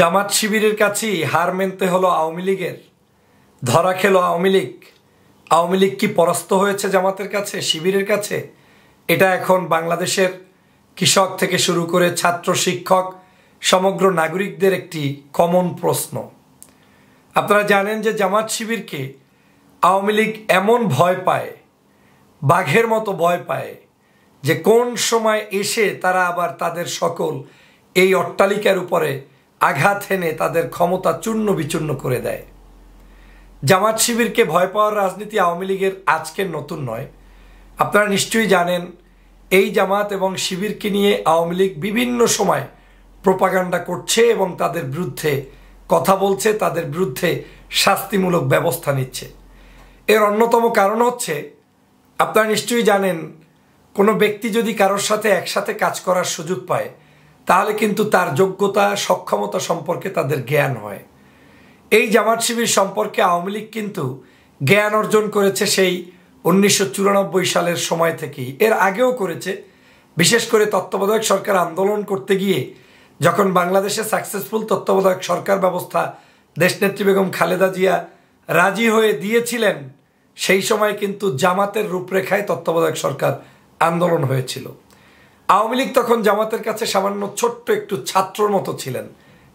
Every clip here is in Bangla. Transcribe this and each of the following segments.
জামাত শিবিরের কাছেই হার মানতে হলো আওয়ামী লীগের। ধরা খেলো আওয়ামী লীগ। আওয়ামী লীগ কি পরাস্ত হয়েছে জামাতের কাছে, শিবিরের কাছে? এটা এখন বাংলাদেশের কৃষক থেকে শুরু করে ছাত্র, শিক্ষক, সমগ্র নাগরিকদের একটি কমন প্রশ্ন। আপনারা জানেন যে জামাত শিবিরকে আওয়ামী লীগ এমন ভয় পায়, বাঘের মতো ভয় পায়, যে কোন সময় এসে তারা আবার তাদের সকল এই অট্টালিকার উপরে আঘাত হেনে তাদের ক্ষমতা চূর্ণ বিচূর্ণ করে দেয়। জামাত শিবিরকে ভয় পাওয়ার রাজনীতি আওয়ামী লীগের আজকের নতুন নয়। আপনারা নিশ্চয়ই জানেন এই জামাত এবং শিবিরকে নিয়ে আওয়ামী লীগ বিভিন্ন সময় প্রোপাগান্ডা করছে এবং তাদের বিরুদ্ধে কথা বলছে, তাদের বিরুদ্ধে শাস্তিমূলক ব্যবস্থা নিচ্ছে। এর অন্যতম কারণ হচ্ছে, আপনারা নিশ্চয়ই জানেন কোনো ব্যক্তি যদি কারোর সাথে একসাথে কাজ করার সুযোগ পায় তাহলে কিন্তু তার যোগ্যতা, সক্ষমতা সম্পর্কে তাদের জ্ঞান হয়। এই জামাত শিবির সম্পর্কে আওয়ামী লীগ কিন্তু জ্ঞান অর্জন করেছে সেই 1994 সালের সময় থেকেই। এর আগেও করেছে, বিশেষ করে তত্ত্বাবধায়ক সরকার আন্দোলন করতে গিয়ে যখন বাংলাদেশে সাকসেসফুল তত্ত্বাবধায়ক সরকার ব্যবস্থা দেশনেত্রী বেগম খালেদা জিয়া রাজি হয়ে দিয়েছিলেন, সেই সময় কিন্তু জামাতের রূপরেখায় তত্ত্বাবধায়ক সরকার আন্দোলন হয়েছিল। আওয়ামী লীগ তখন জামাতের কাছে সামান্য ছোট্ট একটু ছাত্রর মতো ছিলেন,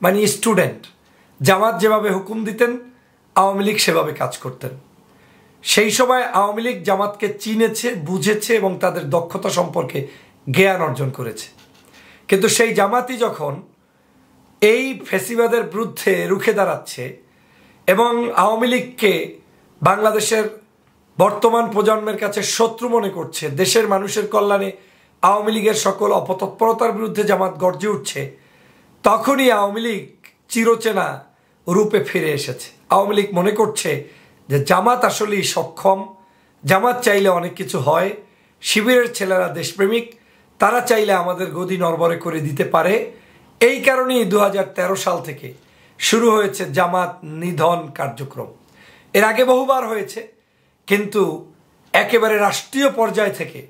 মানে স্টুডেন্ট। জামাত যেভাবে হুকুম দিতেন আওয়ামী লীগ সেভাবে কাজ করতেন। সেই সময় আওয়ামী লীগ জামাতকে চিনেছে, বুঝেছে এবং তাদের দক্ষতা সম্পর্কে জ্ঞান অর্জন করেছে। কিন্তু সেই জামাতই যখন এই ফ্যাসিবাদের বিরুদ্ধে রুখে দাঁড়াচ্ছে এবং আওয়ামী লীগকে বাংলাদেশের বর্তমান প্রজন্মের কাছে শত্রু মনে করছে, দেশের মানুষের কল্যাণে আওয়ামী লীগের সকল অপতৎপরতার বিরুদ্ধে জামাত গর্জে উঠছে, তখনই আওয়ামী লীগ চিরচেনা রূপে ফিরে এসেছে। আওয়ামী লীগ মনে করছে যে জামাত আসলেই সক্ষম, জামাত চাইলে অনেক কিছু হয়, শিবিরের ছেলেরা দেশপ্রেমিক, তারা চাইলে আমাদের গদি নড়বড়ে করে দিতে পারে। এই কারণেই 2013 সাল থেকে শুরু হয়েছে জামাত নিধন কার্যক্রম। এর আগে বহুবার হয়েছে, কিন্তু একেবারে রাষ্ট্রীয় পর্যায় থেকে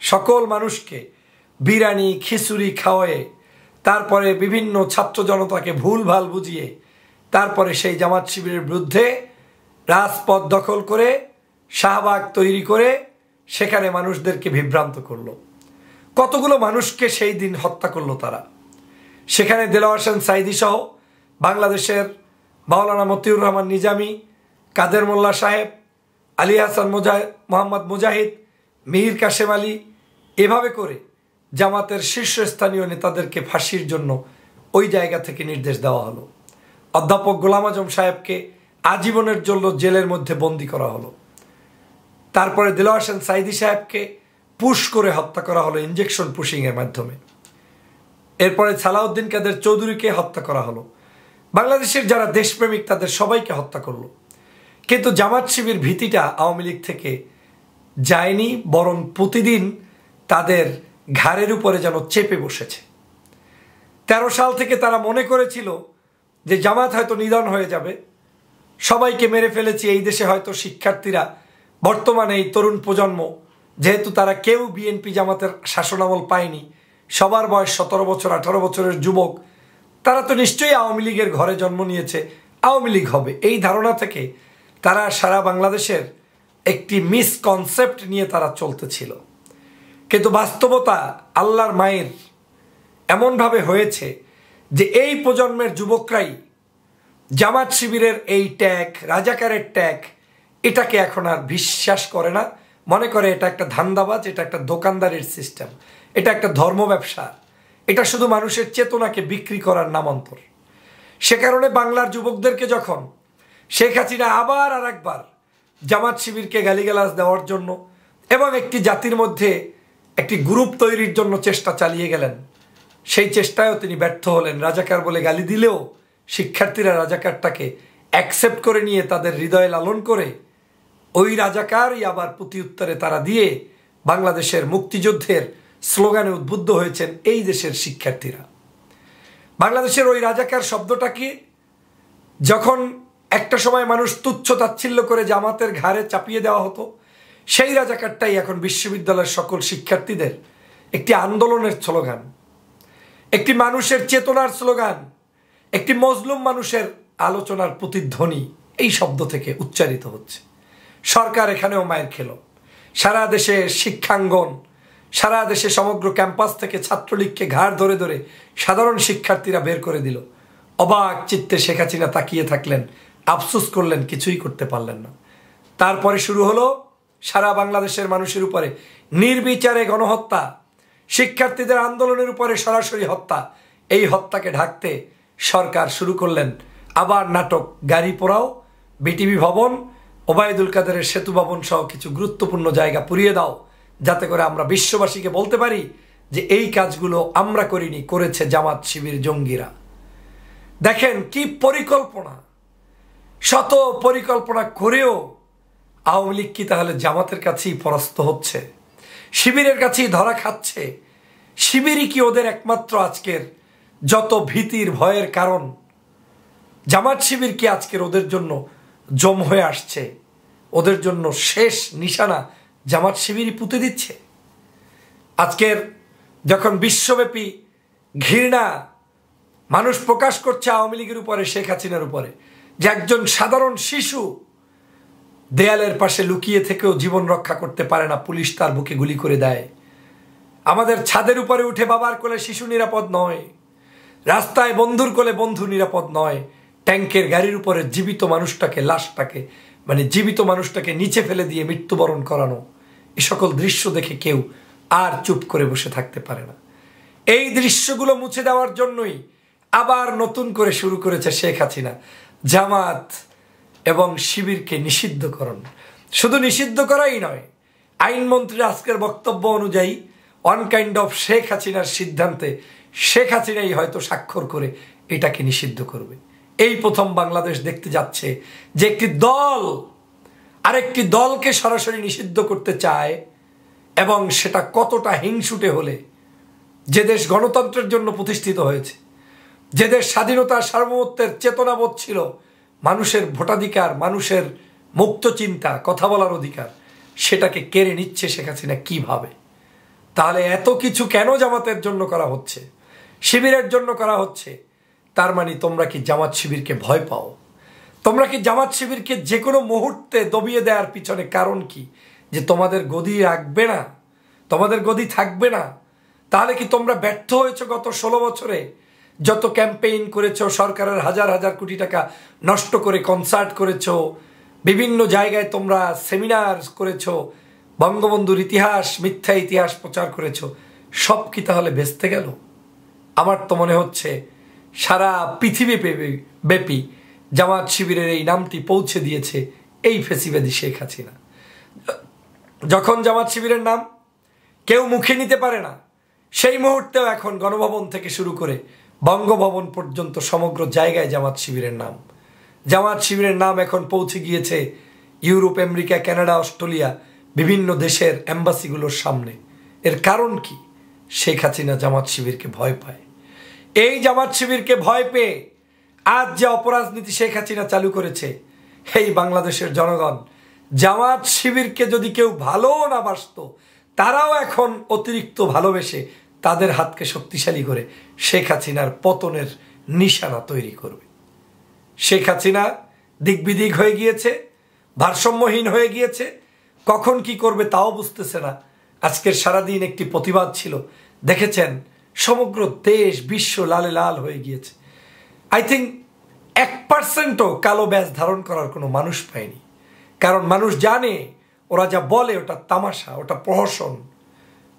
সকল মানুষকে বিরিয়ানি, খিচুড়ি খাওয়ায়ে, তারপরে বিভিন্ন ছাত্র জনতাকে ভুলভাল বুঝিয়ে, তারপরে সেই জামাত শিবিরের বিরুদ্ধে রাজপথ দখল করে শাহবাগ তৈরি করে সেখানে মানুষদেরকে বিভ্রান্ত করলো। কতগুলো মানুষকে সেই দিন হত্যা করলো তারা। সেখানে দেলোয়ার হোসেন সাঈদী সহ বাংলাদেশের মাওলানা মতিউর রহমান নিজামী, কাদের মোল্লা সাহেব, আলী হাসান মোহাম্মদ মুজাহিদ, মীর কাশেম আলী, এভাবে করে জামাতের শীর্ষস্থানীয় নেতাদেরকে ফাঁসির জন্য ওই জায়গা থেকে নির্দেশ দেওয়া হলো। অধ্যাপক গোলাম আজম সাহেবকে আজীবনের জন্য জেলের মধ্যে বন্দি করা হলো। তারপরে দেলোয়ার হোসেন সাঈদী সাহেবকে পুশ করে হত্যা করা হলো ইঞ্জেকশন পুশিংয়ের মাধ্যমে। এরপরে সালাউদ্দিন কাদের চৌধুরীকে হত্যা করা হলো। বাংলাদেশের যারা দেশপ্রেমিক তাদের সবাইকে হত্যা করলো। কিন্তু জামাত শিবির ভীতিটা আওয়ামী লীগ থেকে যায়নি, বরং প্রতিদিন তাদের ঘাড়ের উপরে যেন চেপে বসেছে। 13 সাল থেকে তারা মনে করেছিল যে জামাত হয়তো নিধন হয়ে যাবে, সবাইকে মেরে ফেলেছি। এই দেশে হয়তো শিক্ষার্থীরা, বর্তমানে এই তরুণ প্রজন্ম, যেহেতু তারা কেউ বিএনপি জামাতের শাসনামল পায়নি, সবার বয়স 17 বছর 18 বছরের যুবক, তারা তো নিশ্চয়ই আওয়ামী লীগের ঘরে জন্ম নিয়েছে, আওয়ামী লীগ হবে। এই ধারণা থেকে তারা সারা বাংলাদেশের একটি মিসকনসেপ্ট নিয়ে তারা চলতেছিল। কিন্তু বাস্তবতা আল্লাহর মায়ের এমনভাবে হয়েছে যে এই প্রজন্মের যুবকরাই জামাত শিবিরের এই ট্যাগ, রাজাকারের ট্যাগ, এটাকে এখন আর বিশ্বাস করে না। মনে করে এটা একটা ধান্দাবাজ, এটা একটা দোকানদারির সিস্টেম, এটা একটা ধর্ম ব্যবসা, এটা শুধু মানুষের চেতনাকে বিক্রি করার নামান্তর। সে কারণে বাংলার যুবকদেরকে যখন শেখ হাসিনা আবার আর একবার জামাত শিবিরকে গালিগালাজ দেওয়ার জন্য এবং একটি জাতির মধ্যে একটি গ্রুপ তৈরির জন্য চেষ্টা চালিয়ে গেলেন, সেই চেষ্টায়ও তিনি ব্যর্থ হলেন। রাজাকার বলে গালি দিলেও শিক্ষার্থীরা রাজাকারটাকে অ্যাকসেপ্ট করে নিয়ে তাদের হৃদয়ে লালন করে ওই রাজাকারই আবার প্রতি উত্তরে তারা দিয়ে বাংলাদেশের মুক্তিযুদ্ধের স্লোগানে উদ্বুদ্ধ হয়েছেন এই দেশের শিক্ষার্থীরা। বাংলাদেশের ওই রাজাকার শব্দটাকে যখন একটা সময় মানুষ তুচ্ছ তাচ্ছিল্য করে জামাতের ঘাড়ে চাপিয়ে দেওয়া হতো, সেই রাজাকারটাই এখন বিশ্ববিদ্যালয়ের সকল শিক্ষার্থীদের একটি আন্দোলনের স্লোগান, একটি মানুষের চেতনার স্লোগান, একটি মজলুম মানুষের আলোচনার প্রতিধ্বনি এই শব্দ থেকে উচ্চারিত হচ্ছে। সরকার এখানেও মায়ের খেল। সারা দেশে শিক্ষাঙ্গন, সারা দেশে সমগ্র ক্যাম্পাস থেকে ছাত্রলীগকে ঘাড় ধরে ধরে সাধারণ শিক্ষার্থীরা বের করে দিল। অবাক চিত্তে শেখ হাসিনা তাকিয়ে থাকলেন, আফসোস করলেন, কিছুই করতে পারলেন না। তারপরে শুরু হলো সারা বাংলাদেশের মানুষের উপরে নির্বিচারে গণহত্যা, শিক্ষার্থীদের আন্দোলনের উপরে সরাসরি হত্যা। এই হত্যাকে ঢাকতে সরকার শুরু করলেন আবার নাটক, গাড়ি পোড়াও, বিটিভি ভবন, ওবায়দুল কাদেরের সেতু ভবন সহ কিছু গুরুত্বপূর্ণ জায়গা পুড়িয়ে দাও, যাতে করে আমরা বিশ্ববাসীকে বলতে পারি যে এই কাজগুলো আমরা করিনি, করেছে জামাত শিবির জঙ্গিরা। দেখেন কি পরিকল্পনা! শত পরিকল্পনা করেও আওয়ামী লীগ কি তাহলে জামাতের কাছেই পরাস্ত হচ্ছে, শিবিরের কাছেই ধরা খাচ্ছে? শিবিরই কি ওদের একমাত্র আজকের যত ভীতির ভয়ের কারণ? জামাত শিবির কি আজকের ওদের জন্য জম হয়ে আসছে? ওদের জন্য শেষ নিশানা জামাত শিবিরই পুঁতে দিচ্ছে। আজকের যখন বিশ্বব্যাপী ঘৃণা মানুষ প্রকাশ করছে আওয়ামী লীগের উপরে, শেখ হাসিনার উপরে, যে একজন সাধারণ শিশু দেয়ালের পাশে লুকিয়ে থেকেও জীবন রক্ষা করতে পারে না, পুলিশ তার বুকে গুলি করে দেয়। আমাদের ছাদের উপরে উঠে বাবার কোলে শিশু নিরাপদ নয়, রাস্তায় বন্ধুর কোলে বন্ধু নিরাপদ নয়, ট্যাঙ্কের গাড়ির উপরে জীবিত মানুষটাকে, লাশটাকে, মানে জীবিত মানুষটাকে নিচে ফেলে দিয়ে মৃত্যুবরণ করানো, এ সকল দৃশ্য দেখে কেউ আর চুপ করে বসে থাকতে পারে না। এই দৃশ্যগুলো মুছে দেওয়ার জন্যই আবার নতুন করে শুরু করেছে শেখ হাসিনা জামাত এবং শিবিরকে নিষিদ্ধকরণ। শুধু নিষিদ্ধ করাই নয়, আইনমন্ত্রীর আজকের বক্তব্য অনুযায়ী অন কাইন্ড অফ শেখ হাসিনার সিদ্ধান্তে শেখ হাসিনাই হয়তো স্বাক্ষর করে এটাকে নিষিদ্ধ করবে। এই প্রথম বাংলাদেশ দেখতে যাচ্ছে যে একটি দল আরেকটি দলকে সরাসরি নিষিদ্ধ করতে চায়, এবং সেটা কতটা হিংসুটে হলে, যে দেশ গণতন্ত্রের জন্য প্রতিষ্ঠিত হয়েছে, যে দেশ স্বাধীনতা সার্বভৌমত্বের চেতনাবোধ ছিল, মানুষের ভোটাধিকার, মানুষের মুক্ত চিন্তা, কথা বলার অধিকার, সেটাকে কেড়ে নিচ্ছে শেখ হাসিনা কিভাবে? তাহলে এত কিছু কেন জামাতের জন্য করা হচ্ছে, শিবিরের জন্য করা হচ্ছে? তার মানে তোমরা কি জামাত শিবিরকে ভয় পাও? তোমরা কি জামাত শিবিরকে যে কোনো মুহূর্তে দবিয়ে দেওয়ার পিছনে কারণ কি? যে তোমাদের গদি রাখবে না, তোমাদের গদি থাকবে না? তাহলে কি তোমরা ব্যর্থ হয়েছো গত 16 বছরে? যত ক্যাম্পেইন করেছো, সরকারের হাজার হাজার কোটি টাকা নষ্ট করে কনসার্ট করেছো, বিভিন্ন জায়গায় তোমরা সেমিনার করেছো, বঙ্গবন্ধুর ইতিহাস, মিথ্যা ইতিহাস প্রচার করেছো, সব কি তাহলে ভেস্তে গেল? আমার তো মনে হচ্ছে সারা পৃথিবী ব্যাপী জামাত শিবিরের এই নামটি পৌঁছে দিয়েছে এই ফেসিবাদী শেখ হাসিনা। যখন জামাত শিবিরের নাম কেউ মুখে নিতে পারে না, সেই মুহূর্তেও এখন গণভবন থেকে শুরু করে বঙ্গভবন পর্যন্ত সমগ্র জায়গায় জামাত শিবিরের নাম। জামাত শিবিরের নাম এখন পৌঁছে গিয়েছে ইউরোপ, আমেরিকা, কানাডা, অস্ট্রেলিয়া, বিভিন্ন দেশের এম্বাসিগুলোর সামনে। এর কারণ কি? শেখ হাসিনা জামাত শিবিরকে ভয় পায়। এই জামাত শিবিরকে ভয় পেয়ে আজ যে অপরাজনীতি শেখ হাসিনা চালু করেছে, এই বাংলাদেশের জনগণ জামাত শিবিরকে যদি কেউ ভালো না বাসত, তারাও এখন অতিরিক্ত ভালোবেসে তাদের হাতকে শক্তিশালী করে শেখ হাসিনার পতনের নিশানা তৈরি করবে। শেখ হাসিনা দিকবিদিক হয়ে গিয়েছে, ভারসাম্যহীন হয়ে গিয়েছে, কখন কি করবে তাও বুঝতেছে না। আজকের সারাদিন একটি প্রতিবাদ ছিল, দেখেছেন সমগ্র দেশ বিশ্ব লালে লাল হয়ে গিয়েছে। আই থিঙ্ক 1%ও কালো ব্যাজ ধারণ করার কোনো মানুষ পায়নি, কারণ মানুষ জানে ওরা যা বলে ওটা তামাশা, ওটা প্রহসন,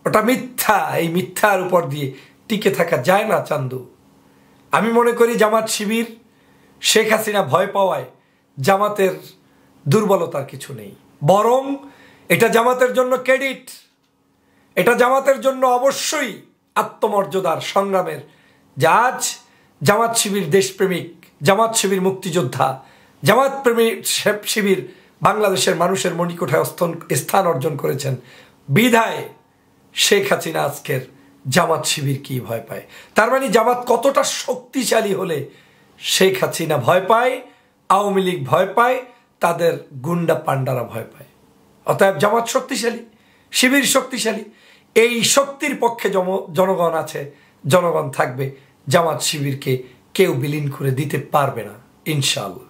ওটা মিথ্যা। এই মিথ্যার উপর দিয়ে টিকে থাকা যায় না চান্দু। আমি মনে করি জামাত শিবির শেখ হাসিনা ভয় পাওয়ায় জামাতের দুর্বলতার কিছু নেই, বরং এটা জামাতের জন্য ক্রেডিট, এটা জামাতের জন্য অবশ্যই আত্মমর্যাদার সংগ্রামের। যে আজ জামাত শিবির দেশপ্রেমিক, জামাত শিবির মুক্তিযোদ্ধা, জামাত প্রেমিক শিবির বাংলাদেশের মানুষের মণিকোঠায় স্থান অর্জন করেছেন বিধায় শেখ হাসিনা আজকের জামাত শিবির কি ভয় পায়। তার মানে জামাত কতটা শক্তিশালী হলে শেখ হাসিনা ভয় পায়, আওয়ামী লীগ ভয় পায়, তাদের গুন্ডা পান্ডারা ভয় পায়। অতএব জামাত শক্তিশালী, শিবির শক্তিশালী, এই শক্তির পক্ষে জনগণ আছে, জনগণ থাকবে। জামাত শিবিরকে কেউ বিলীন করে দিতে পারবে না ইনশাআল্লাহ।